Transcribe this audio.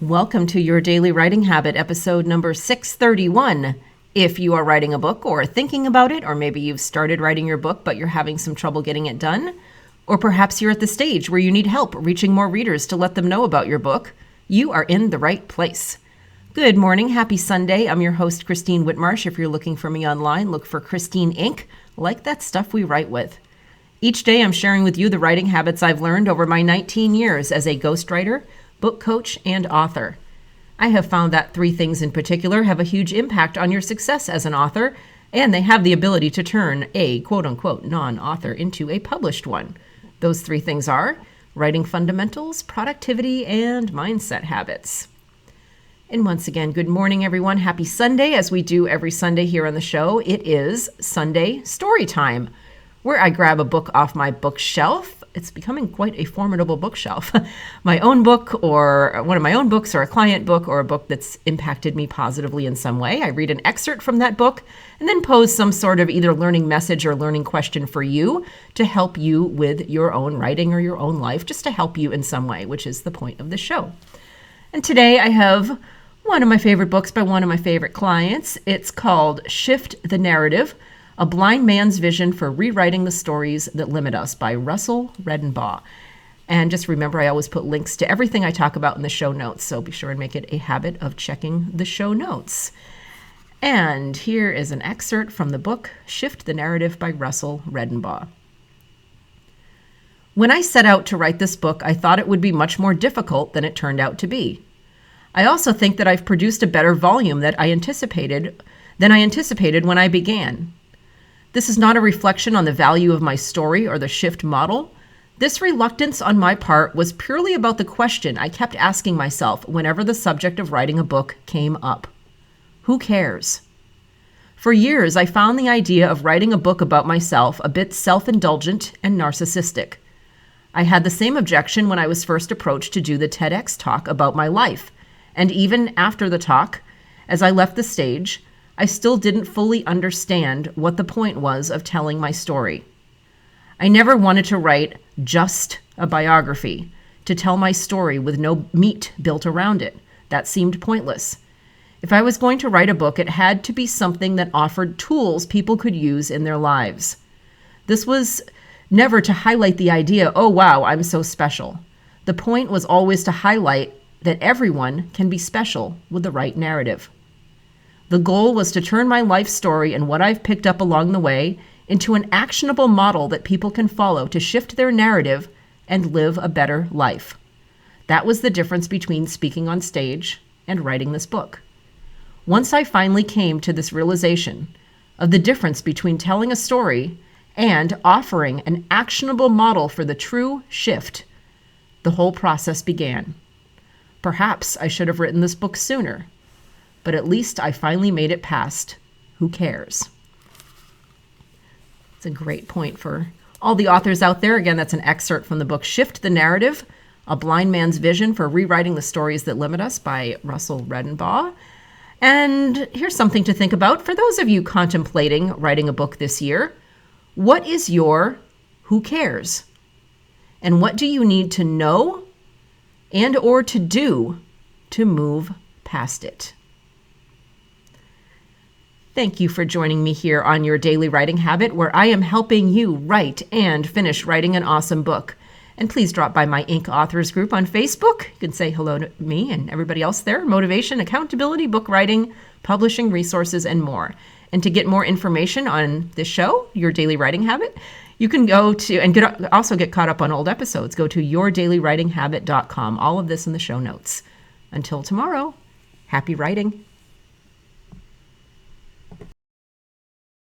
Welcome to Your Daily Writing Habit, episode number 631. If you are writing a book or thinking about it, or maybe you've started writing your book but you're having some trouble getting it done, or perhaps you're at the stage where you need help reaching more readers to let them know about your book, you are in the right place. Good morning. Happy Sunday. I'm your host, Christine Whitmarsh. If you're looking for me online, look for Christine Inc., like that stuff we write with. Each day I'm sharing with you the writing habits I've learned over my 19 years as a ghostwriter, book coach, and author. I have found that three things in particular have a huge impact on your success as an author, and they have the ability to turn a quote-unquote non-author into a published one. Those three things are writing fundamentals, productivity, and mindset habits. And once again, good morning, everyone. Happy Sunday. As we do every Sunday here on the show, it is Sunday Story Time, where I grab a book off my bookshelf. It's becoming quite a formidable bookshelf. My own book, or one of my own books, or a client book, or a book that's impacted me positively in some way. I read an excerpt from that book and then pose some sort of either learning message or learning question for you to help you with your own writing or your own life, just to help you in some way, which is the point of the show. And today I have one of my favorite books by one of my favorite clients. It's called Shift the Narrative: A Blind Man's Vision for Rewriting the Stories That Limit Us by Russell Redenbaugh. And just remember, I always put links to everything I talk about in the show notes, so be sure and make it a habit of checking the show notes. And here is an excerpt from the book Shift the Narrative by Russell Redenbaugh. When I set out to write this book, I thought it would be much more difficult than it turned out to be. I also think that I've produced a better volume than I anticipated when I began. This is not a reflection on the value of my story or the shift model. This reluctance on my part was purely about the question I kept asking myself whenever the subject of writing a book came up. Who cares? For years, I found the idea of writing a book about myself a bit self-indulgent and narcissistic. I had the same objection when I was first approached to do the TEDx talk about my life, and even after the talk, as I left the stage, I still didn't fully understand what the point was of telling my story. I never wanted to write just a biography, to tell my story with no meat built around it. That seemed pointless. If I was going to write a book, it had to be something that offered tools people could use in their lives. This was never to highlight the idea, oh wow, I'm so special. The point was always to highlight that everyone can be special with the right narrative. The goal was to turn my life story and what I've picked up along the way into an actionable model that people can follow to shift their narrative and live a better life. That was the difference between speaking on stage and writing this book. Once I finally came to this realization of the difference between telling a story and offering an actionable model for the true shift, the whole process began. Perhaps I should have written this book sooner, but at least I finally made it past. Who cares? It's a great point for all the authors out there. Again, that's an excerpt from the book Shift the Narrative: A Blind Man's Vision for Rewriting the Stories That Limit Us by Russell Redenbaugh. And here's something to think about for those of you contemplating writing a book this year. What is your who cares? And what do you need to know and or to do to move past it? Thank you for joining me here on Your Daily Writing Habit, where I am helping you write and finish writing an awesome book. And please drop by my Inc. Authors group on Facebook. You can say hello to me and everybody else there. Motivation, accountability, book writing, publishing resources, and more. And to get more information on this show, Your Daily Writing Habit, you can go to, and also get caught up on old episodes, go to yourdailywritinghabit.com. All of this in the show notes. Until tomorrow, happy writing.